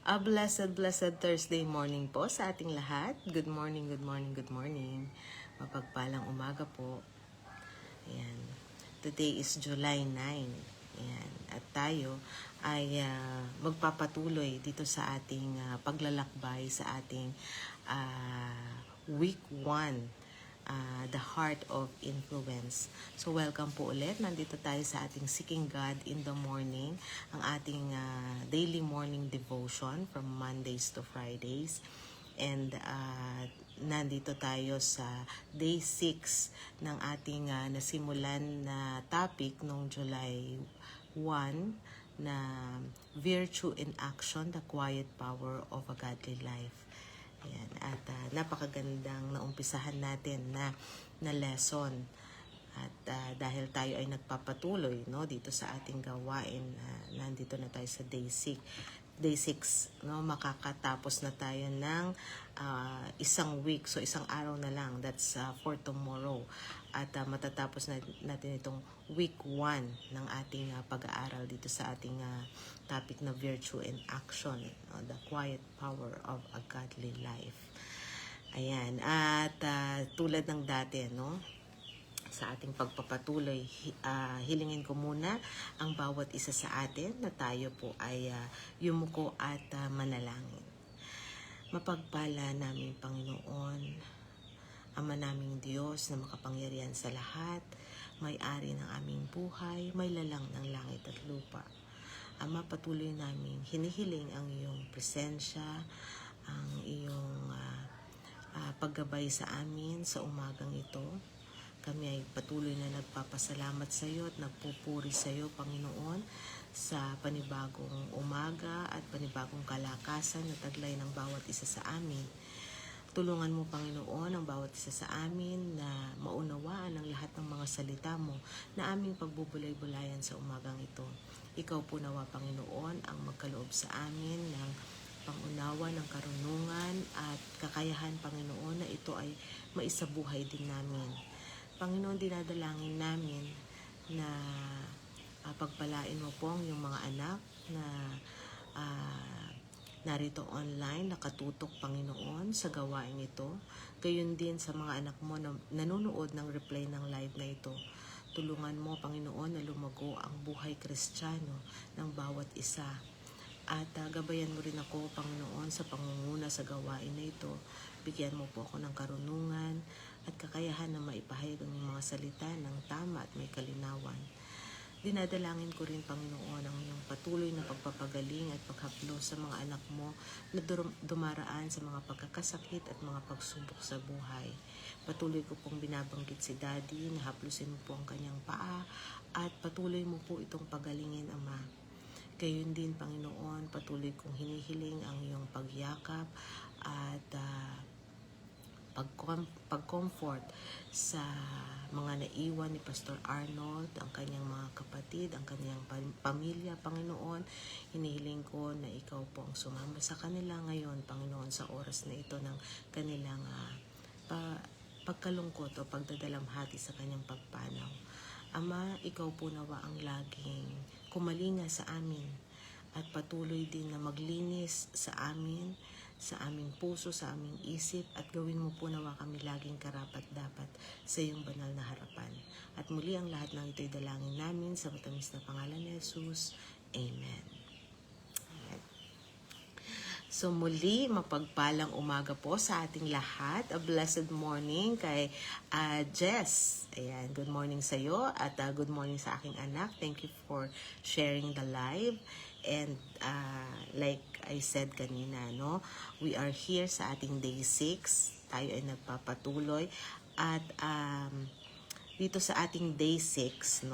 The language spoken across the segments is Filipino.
A blessed Thursday morning po sa ating lahat. Good morning, good morning, good morning. Mapagpalang umaga po. Ayan. Today is July 9. Ayan. At tayo ay magpapatuloy dito sa ating paglalakbay sa ating week 1. The heart of influence. So welcome po ulit. Nandito tayo sa ating Seeking God in the Morning, ang ating daily morning devotion from Mondays to Fridays. And nandito tayo sa day 6 ng ating nasimulan na topic noong July 1 na Virtue in Action, the Quiet Power of a Godly Life. Ayan. At napakagandang naumpisahan natin na lesson. At dahil tayo ay nagpapatuloy dito sa ating gawain, nandito na tayo sa day 6, makakatapos na tayo ng isang week. So isang araw na lang, that's for tomorrow. At matatapos natin itong week 1 ng ating pag-aaral dito sa ating topic na Virtue in Action, the Quiet Power of a Godly Life. Ayan. At tulad ng dati, sa ating pagpapatuloy, hilingin ko muna ang bawat isa sa atin na tayo po ay yumuko at manalangin. Mapagpala namin Panginoon, Ama naming Diyos na makapangyarihan sa lahat, may-ari ng aming buhay, may lalang ng langit at lupa. Ama, patuloy namin hinihiling ang iyong presensya, ang iyong paggabay sa amin sa umagang ito. Kami ay patuloy na nagpapasalamat sa iyo at nagpupuri sa iyo, Panginoon, sa panibagong umaga at panibagong kalakasan na taglay ng bawat isa sa amin. Tulungan mo, Panginoon, ang bawat isa sa amin na maunawaan ang lahat ng mga salita mo na aming pagbubulay-bulayan sa umagang ito. Ikaw po nawa, Panginoon, ang magkaloob sa amin ng pangunawa ng karunungan at kakayahan, Panginoon, na ito ay maisabuhay din namin. Panginoon, dinadalangin namin na pagpalain mo po ang iyong mga anak na narito online, nakatutok, Panginoon, sa gawain ito. Gayon din sa mga anak mo na nanonood ng replay ng live na ito. Tulungan mo, Panginoon, na lumago ang buhay Kristiyano ng bawat isa. At gabayan mo rin ako, Panginoon, sa pangunguna sa gawain na ito. Bigyan mo po ako ng karunungan at kakayahan na maipahayag ang mga salita ng tama at may kalinawan. Dinadalangin ko rin, Panginoon, ang iyong patuloy na pagpapagaling at paghaplo sa mga anak mo na dumaraan sa mga pagkakasakit at mga pagsubok sa buhay. Patuloy ko pong binabanggit si Daddy na haplusin mo po ang kanyang paa at patuloy mo po itong pagalingin, Ama. Gayon din, Panginoon, patuloy kong hinihiling ang iyong pagyakap at pag-comfort sa mga naiwan ni Pastor Arnold, ang kanyang mga kapatid, ang kanyang pamilya, Panginoon. Hinihiling ko na ikaw po ang sumama sa kanila ngayon, Panginoon, sa oras na ito ng kanilang pagkalungkot o pagdadalamhati sa kanyang pagpanaw. Ama, ikaw po nawa ang laging kumalinga sa amin at patuloy din na maglinis sa amin, sa aming puso, sa aming isip, at gawin mo po nawa kami laging karapat-dapat sa iyong banal na harapan. At muli ang lahat ng ito'y dalangin namin sa matamis na pangalan ni Jesus. Amen. So muli, mapagpalang umaga po sa ating lahat. A blessed morning kay Jess. Ayan, good morning sa iyo at good morning sa aking anak. Thank you for sharing the live. And like I said kanina, we are here sa ating day 6. Tayo ay nagpapatuloy. At dito sa ating day 6,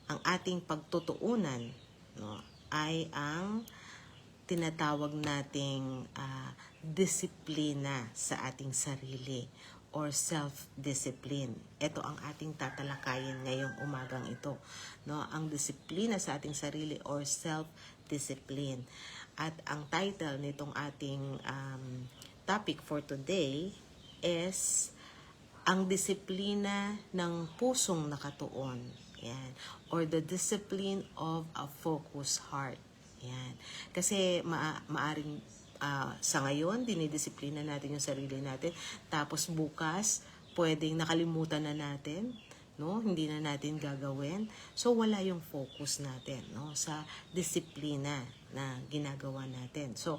ang ating pagtutuunan, ay ang tinatawag nating disiplina sa ating sarili or self-discipline. Ito ang ating tatalakayin ngayong umagang ito. Ang disiplina sa ating sarili or self-discipline. At ang title nitong ating topic for today is ang disiplina ng pusong nakatuon. Yan. Or the discipline of a focused heart. Yan. Kasi maaring sa ngayon, dinidisiplina natin yung sarili natin. Tapos bukas, pwedeng nakalimutan na natin, no? Hindi na natin gagawin. So wala yung focus natin, no, sa disiplina na ginagawa natin. So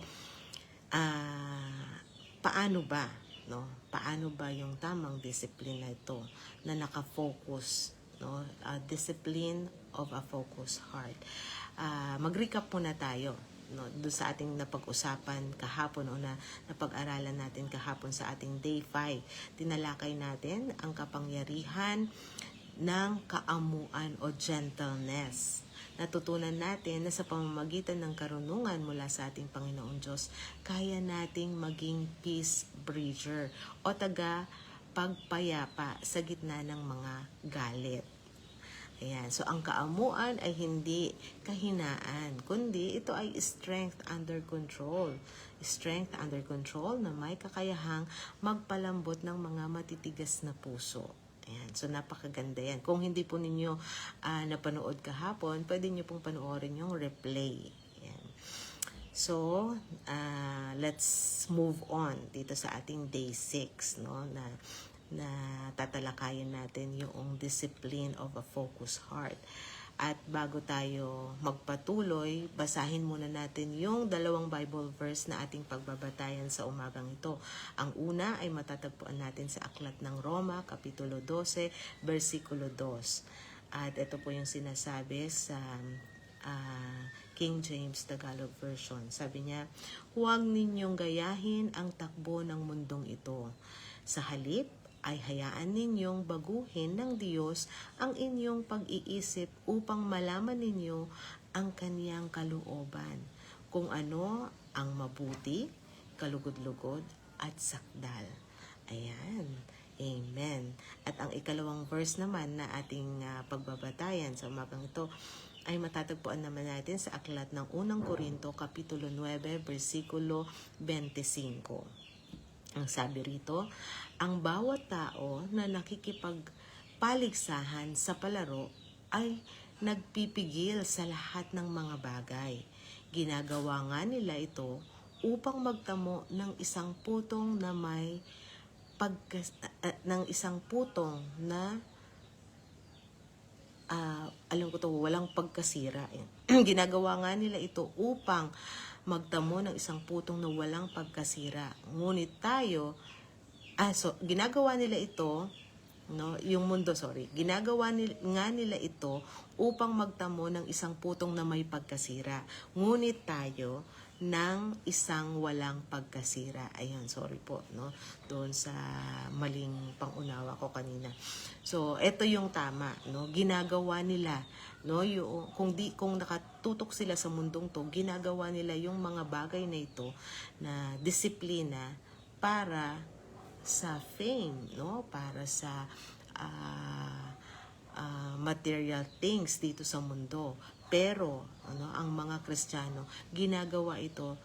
paano ba, no? Paano ba yung tamang disiplina ito na nakafocus, no? Discipline of a focused heart. Mag-recap muna tayo, no, doon sa ating napag-usapan kahapon o napag-aralan natin kahapon sa ating day 5. Tinalakay natin ang kapangyarihan ng kaamuan o gentleness. Natutunan natin na sa pamamagitan ng karunungan mula sa ating Panginoong Diyos, kaya nating maging peace breeder o taga pagpayapa sa gitna ng mga galit. Ayan. So, ang kaamuan ay hindi kahinaan, kundi ito ay strength under control. Strength under control na may kakayahang magpalambot ng mga matitigas na puso. Ayan. So, napakaganda yan. Kung hindi po ninyo napanood kahapon, pwede nyo pong panoorin yung replay. Ayan. So, let's move on dito sa ating day 6, no, na tatalakayin natin yung discipline of a focused heart. At bago tayo magpatuloy, basahin muna natin yung 2 Bible verse na ating pagbabatayan sa umagang ito. Ang una ay matatagpuan natin sa Aklat ng Roma, Kapitulo 12, versikulo 2. At ito po yung sinasabi sa King James Tagalog Version. Sabi niya, huwag ninyong gayahin ang takbo ng mundong ito. Sa halip, ay hayaan ninyong baguhin ng Diyos ang inyong pag-iisip upang malaman ninyo ang kaniyang kalooban, kung ano ang mabuti, kalugod-lugod at sakdal. Ayan. Amen. At ang ikalawang verse naman na ating pagbabatayan sa umagang ito ay matatagpuan naman natin sa aklat ng 1 Korinto, Kapitulo 9, versikulo 25. Ang sabi rito, ang bawat tao na nakikipagpaligsahan sa palaro ay nagpipigil sa lahat ng mga bagay. Ginagawa nga nila ito upang magtamo ng isang putong na may alam ko to, walang pagkasira. Ginagawa nga nila ito upang magtamo ng isang putong na walang pagkasira. Ngunit tayo, ginagawa nila ito, no, yung mundo, ginagawa nga nila ito upang magtamo ng isang putong na may pagkasira. Ngunit tayo, ng isang walang pagkasira. Ayun, sorry po, no, doon sa maling pangunawa ko kanina. So, ito yung tama, no, ginagawa nila, no, yung kung nakatutok sila sa mundong to, ginagawa nila yung mga bagay na ito na disiplina para sa fame, no, para sa material things dito sa mundo. Pero ang mga Kristiyano, ginagawa ito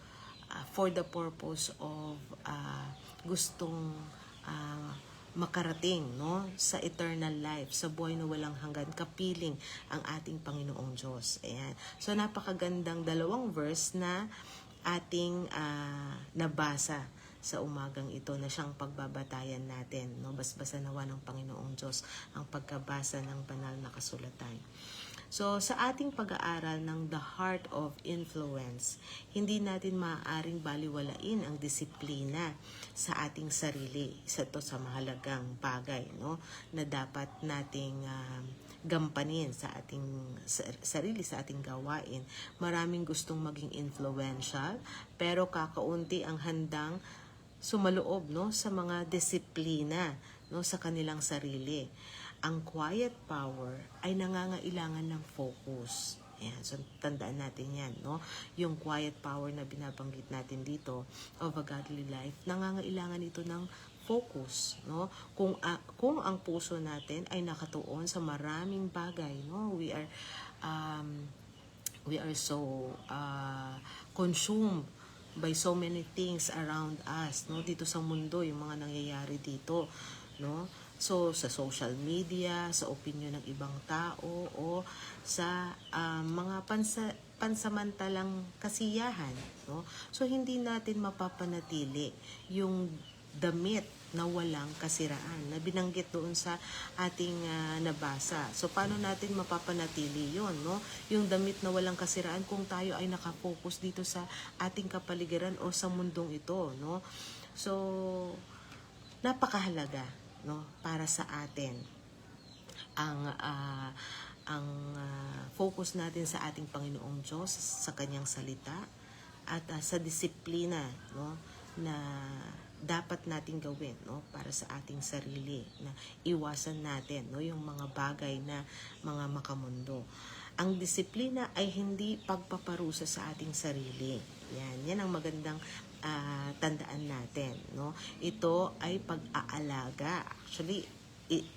for the purpose of gustong makarating, no, sa eternal life, sa buhay na walang hanggan, kapiling ang ating Panginoong Diyos. Ayan. So napakagandang 2 verse na ating nabasa sa umagang ito na siyang pagbabatayan natin, no, basbasa nawa ng Panginoong Diyos ang pagkabasa ng banal na kasulatan. So, sa ating pag-aaral ng The Heart of Influence, hindi natin maaaring baliwalain ang disiplina sa ating sarili. Isa to sa mahalagang bagay, no, na dapat nating gampanin sa ating sarili, sa ating gawain. Maraming gustong maging influential, pero kakaunti ang handang sumaloob, no, sa mga disiplina, no, sa kanilang sarili. Ang quiet power ay nangangailangan ng focus. Ayan, so tandaan natin yan, no? Yung quiet power na binabanggit natin dito of a godly life, nangangailangan ito ng focus, no? Kung ang puso natin ay nakatuon sa maraming bagay, no? We are so consumed by so many things around us, no, dito sa mundo, yung mga nangyayari dito, no. So, sa social media, sa opinion ng ibang tao, o sa mga pansamantalang kasiyahan, no? So, hindi natin mapapanatili yung damit na walang kasiraan na binanggit doon sa ating nabasa. So paano natin mapapanatili 'yon, no? Yung damit na walang kasiraan kung tayo ay nakafocus dito sa ating kapaligiran o sa mundong ito, no? So napakahalaga, no, para sa atin ang focus natin sa ating Panginoong Diyos, sa kanyang salita, at sa disiplina, no, na dapat nating gawin, no, para sa ating sarili, na iwasan natin, no, yung mga bagay na mga makamundo. Ang disiplina ay hindi pagpaparusa sa ating sarili. Yan ang magandang tandaan natin, no. Ito ay pag-aalaga. Actually,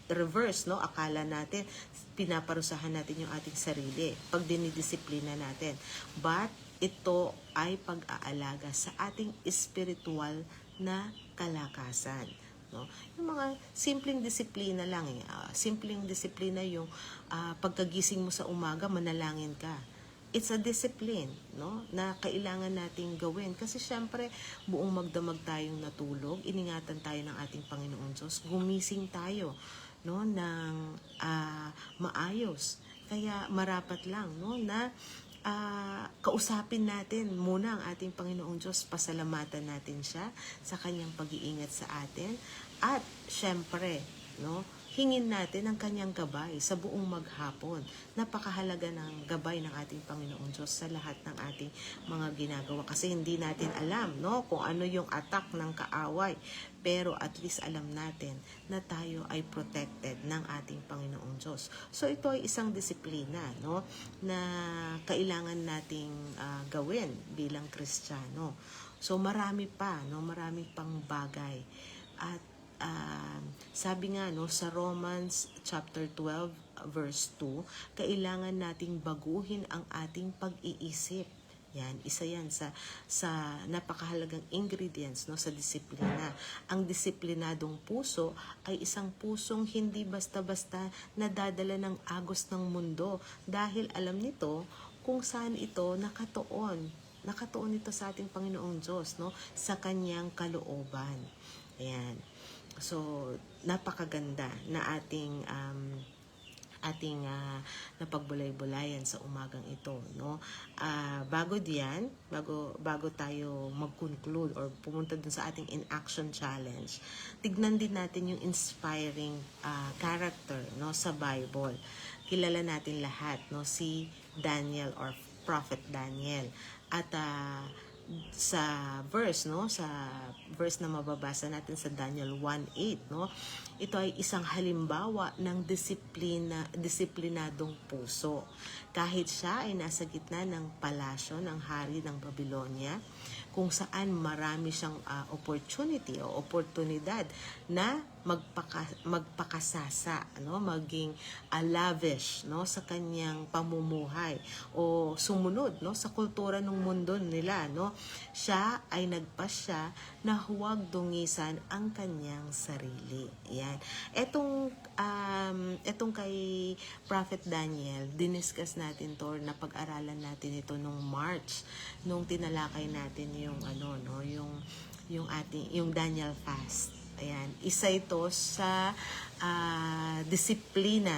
reverse, no, akala natin pinaparusahan natin yung ating sarili pag dinidisiplina natin. But ito ay pag-aalaga sa ating spiritual na kalakasan, no? Yung mga simpleng disiplina lang, simpleng disiplina yung pagkagising mo sa umaga, manalangin ka. It's a discipline, no, na kailangan nating gawin kasi syempre buong magdamag tayong natulog, iningatan tayo ng ating Panginoon Diyos, gumising tayo, no, ng maayos. Kaya marapat lang, no, na kausapin natin muna ang ating Panginoong Diyos, pasalamatan natin siya sa kanyang pag-iingat sa atin, at syempre, no, hingin natin ang kanyang gabay sa buong maghapon. Napakahalaga ng gabay ng ating Panginoong Diyos sa lahat ng ating mga ginagawa kasi hindi natin alam, no, kung ano yung attack ng kaaway, pero at least alam natin na tayo ay protected ng ating Panginoong Diyos. So ito ay isang disiplina, no, na kailangan nating gawin bilang Kristiyano. So marami pa, no, marami pang bagay. At sabi nga, no, sa Romans chapter 12 verse 2, kailangan nating baguhin ang ating pag-iisip. Yan, isa yan sa napakahalagang ingredients, no, sa disiplina. Ang disiplinadong puso ay isang pusong hindi basta-basta nadadala ng agos ng mundo dahil alam nito kung saan ito nakatuon. Nakatuon ito sa ating Panginoong Diyos, no, sa kanyang kalooban. Ayan. So, napakaganda na ating napagbulay-bulayan sa umagang ito, no. Bago tayo mag-conclude or pumunta dun sa ating in-action challenge, tignan din natin yung inspiring character, no, sa Bible. Kilala natin lahat, no, si Daniel or Prophet Daniel. At sa verse na mababasa natin sa Daniel 1:8, no, ito ay isang halimbawa ng disiplinadong puso. Kahit siya ay nasa gitna ng palasyo ng hari ng Babylonia, kung saan marami siyang opportunity o oportunidad na magpakasasa, no, maging lavish, no, sa kanyang pamumuhay o sumunod, no, sa kultura ng mundo nila, no. Siya ay nagpasya na huwag dungisan ang kanyang sarili. Yan. Etong kay Prophet Daniel, diniscuss natin to, na pag-aralan natin ito nung March, nung tinalakay natin yung yung Daniel fast. Ayan, isa ito sa disiplina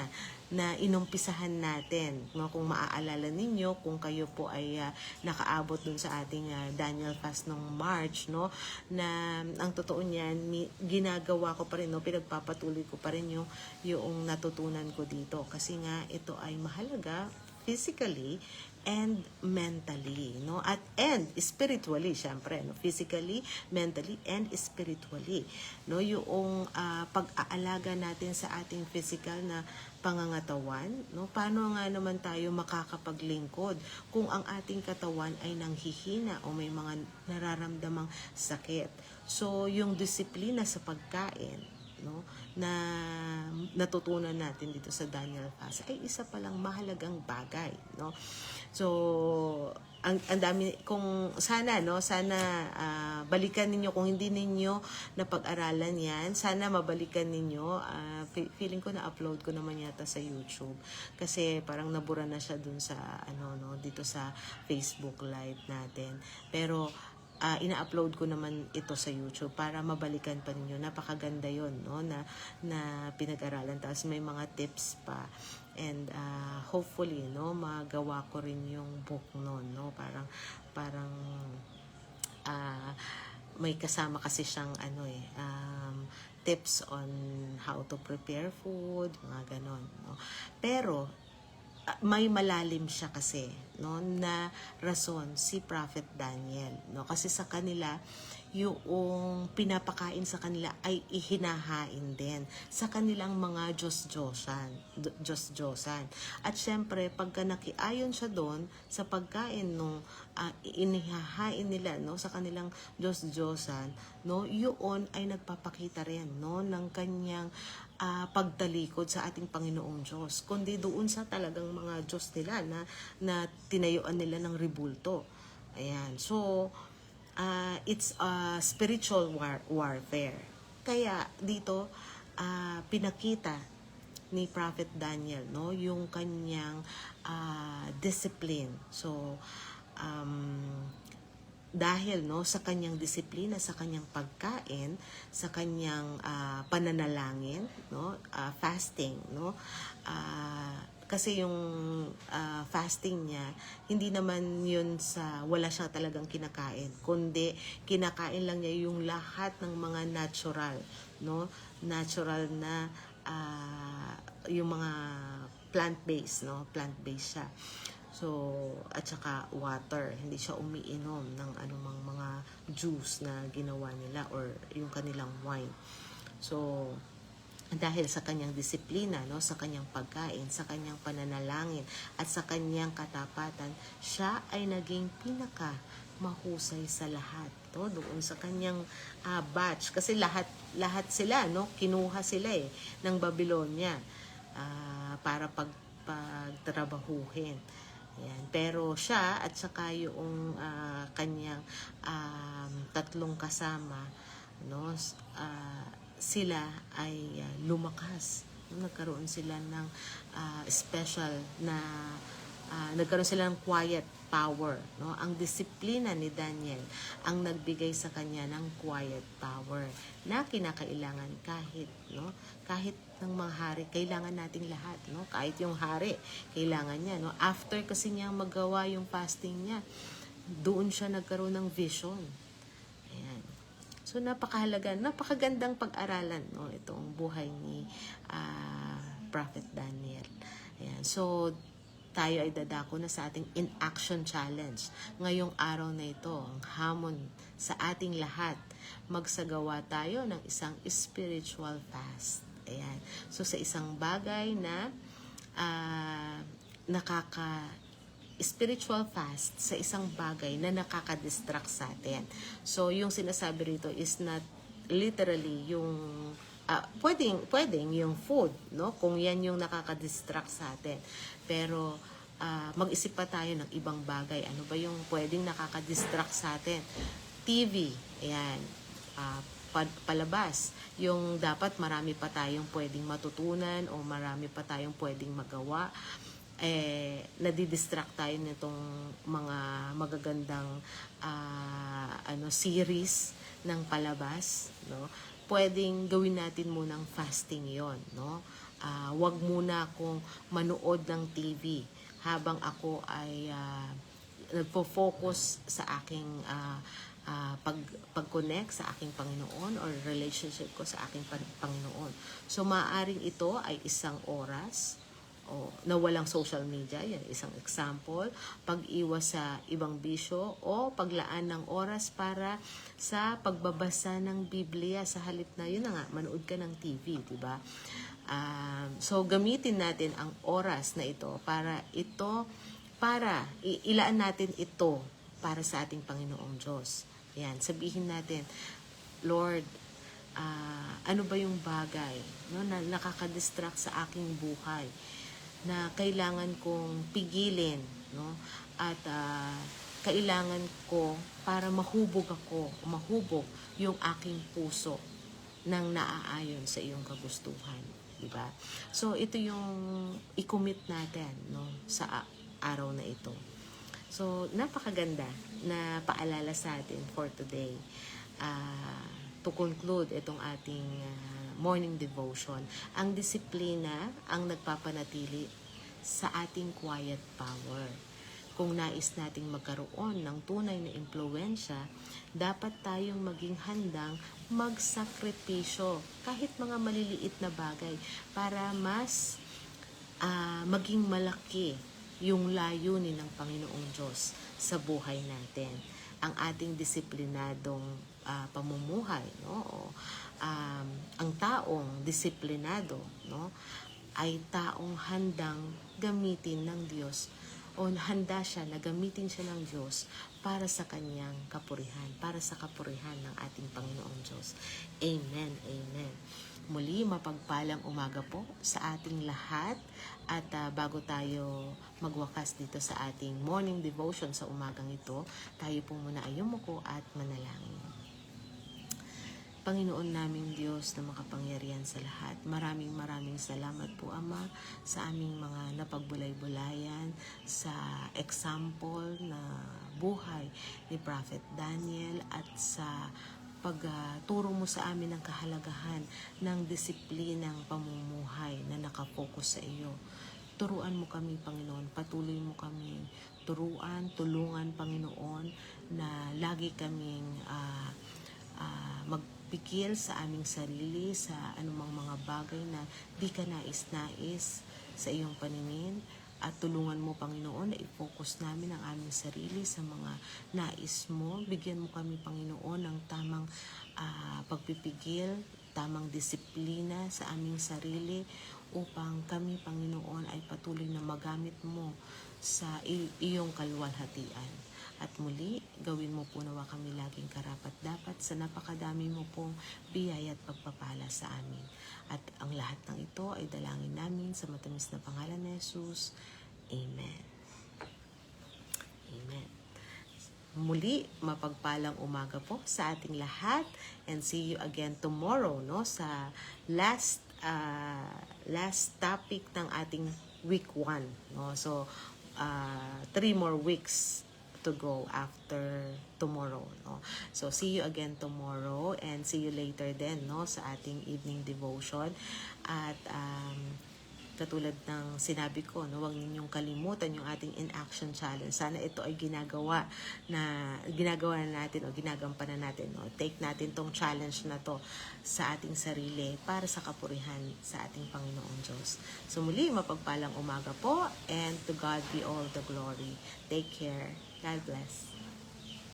na inumpisahan natin, no? Kung maaalala ninyo, kung kayo po ay nakaabot dun sa ating Daniel fast nung March, no, na ang totoo niyan, ginagawa ko pa rin, no, pinagpapatuloy ko pa rin yung natutunan ko dito kasi nga ito ay mahalaga physically and mentally, no, and spiritually, syempre, no, physically, mentally, and spiritually, no, yung pag-aalaga natin sa ating physical na pangangatawan, no, paano nga naman tayo makakapaglingkod kung ang ating katawan ay nanghihina o may mga nararamdamang sakit. So yung disiplina sa pagkain, no, na natutunan natin dito sa Daniel fast ay isa palang mahalagang bagay, no. So ang dami, kung sana, no, sana balikan ninyo, kung hindi ninyo napag-aralan yan, sana mabalikan ninyo. Feeling ko na upload ko naman yata sa YouTube kasi parang nabura na siya dun sa ano, no, dito sa Facebook live natin, pero ina-upload ko naman ito sa YouTube para mabalikan pa ninyo. Napakaganda yon, no, na pinag-aralan, tapos may mga tips pa. And hopefully, no, magawa ko rin yung book noon, no, parang may kasama kasi siyang ano tips on how to prepare food, mga ganon, no. Pero may malalim siya kasi, no, na rason si Prophet Daniel, no, kasi sa kanila yung pinapakain sa kanila ay ihinahain din sa kanilang mga Diyos-Diyosan. At syempre, pagka nakiayon siya doon sa pagkain nung inihahain nila, no, sa kanilang Diyos-Diyosan, no, yun ay nagpapakita rin, no, ng kanyang pagtalikod sa ating Panginoong Diyos, kundi doon sa talagang mga Diyos nila na tinayuan nila ng ribulto. Ayan. So, it's a spiritual warfare. Kaya dito, pinakita ni Prophet Daniel, no, yung kanyang discipline. So, dahil, no, sa kanyang disiplina, sa kanyang pagkain, sa kanyang pananalangin, no, fasting, no, kasi yung fasting niya, hindi naman yun sa wala siya talagang kinakain, kundi kinakain lang niya yung lahat ng mga natural, no, natural na yung mga plant-based, no, plant-based siya. So, at saka water. Hindi siya umiinom ng anumang mga juice na ginawa nila or yung kanilang wine. So, dahil sa kanyang disiplina, no, sa kanyang pagkain, sa kanyang pananalangin, at sa kanyang katapatan, siya ay naging pinaka mahusay sa lahat, no, doon sa kanyang batch. Kasi lahat sila, no, kinuha sila ng Babylonia para pagtrabahuhin. Ayan. Pero siya at saka yung kanyang tatlong kasama, no, sila ay lumakas. Nagkaroon sila ng special na nagkaroon sila ng quiet power, no. Ang disiplina ni Daniel ang nagbigay sa kanya ng quiet power na kinakailangan kahit ng mga hari, kailangan nating lahat, no. Kahit yung hari, kailangan niya, no. After kasi niya magawa yung fasting niya, doon siya nagkaroon ng vision. Ayan. So napakahalaga, napakagandang pag-aralan, no, itong buhay ni Prophet Daniel. Ayan. So tayo ay dadako na sa ating in-action challenge. Ngayong araw na ito, ang hamon sa ating lahat, magsagawa tayo ng isang spiritual fast. Ayan. So, sa isang bagay na spiritual fast, sa isang bagay na nakaka-distract sa atin. So, yung sinasabi rito is not literally yung pwedeng yung food, no? Kung yan yung nakaka-distract sa atin. Pero mag-isip pa tayo ng ibang bagay. Ano ba yung pwedeng nakaka-distract sa atin? TV, ayan. Palabas, yung dapat marami pa tayong pwedeng matutunan o marami pa tayong pwedeng magawa, nadidistract tayo nitong mga magagandang series ng palabas, no. Pwedeng gawin natin munang fasting yon, no. Wag muna akong manood ng TV habang ako ay nagfo-focus sa aking pag-connect sa aking Panginoon or relationship ko sa aking Panginoon. So, maaaring ito ay isang oras na walang social media, yan isang example, pag-iwas sa ibang bisyo o paglaan ng oras para sa pagbabasa ng Biblia sa halip na yun na nga, manood ka ng TV, di ba? So, gamitin natin ang oras na ito para ilaan natin ito para sa ating Panginoong Diyos. Yan, sabihin natin, Lord, ano ba yung bagay, no, na nakakadistract sa aking buhay, na kailangan kong pigilin, no, at kailangan ko para mahubog yung aking puso ng naaayon sa iyong kagustuhan, di ba? So ito yung i-commit natin, no, sa araw na ito. So napakaganda na paalala sa atin for today. To conclude itong ating morning devotion, ang disiplina ang nagpapanatili sa ating quiet power. Kung nais nating magkaroon ng tunay na impluwensya, dapat tayong maging handang magsakripisyo kahit mga maliliit na bagay para mas maging malaki yung layunin ng Panginoong Diyos sa buhay natin. Ang ating disiplinadong pamumuhay, no? Ang taong disiplinado, no, ay taong handang gamitin ng Diyos, o handa siya na gamitin siya ng Diyos para sa kanyang kapurihan, para sa kapurihan ng ating Panginoong Diyos. Amen, amen. Muli, mapagpalang umaga po sa ating lahat. At bago tayo magwakas dito sa ating morning devotion sa umagang ito, tayo po muna ay yumuko at manalangin. Panginoon naming Diyos na makapangyarihan sa lahat, maraming salamat po, Ama, sa aming mga napagbulay-bulayan, sa example na buhay ni Prophet Daniel, at sa pagturo mo sa amin ng kahalagahan ng disiplinang pamumuhay na nakafocus sa iyo. Turuan mo kami, Panginoon, patuloy mo kami tulungan, Panginoon, na lagi kaming magpikil sa aming sarili sa anumang mga bagay na di ka nais-nais sa iyong paningin, at tulungan mo, Panginoon, na i-focus namin ang aming sarili sa mga nais mo. Bigyan mo kami, Panginoon, ng tamang pagpipigil, tamang disiplina sa aming sarili upang kami, Panginoon, ay patuloy na magamit mo sa iyong kaluwalhatian. At muli, gawin mo po nawa kami laging karapat-dapat sa napakadami mo pong biyaya at pagpapala sa amin. At ang lahat ng ito ay dalangin namin sa matamis na pangalan ni Jesus. Amen. Amen. Muli, mapagpalang umaga po sa ating lahat, and see you again tomorrow, no, sa last topic ng ating week 1, no. So 3 more weeks to go after tomorrow, no. So see you again tomorrow, and see you later then, no, sa ating evening devotion. At katulad ng sinabi ko, no, huwag ninyong kalimutan yung ating in-action challenge. Sana ito ay ginagawa na natin o ginagampanan natin. No? Take natin tong challenge na to sa ating sarili para sa kapurihan sa ating Panginoong Diyos. So muli, mapagpalang umaga po, and to God be all the glory. Take care. God bless.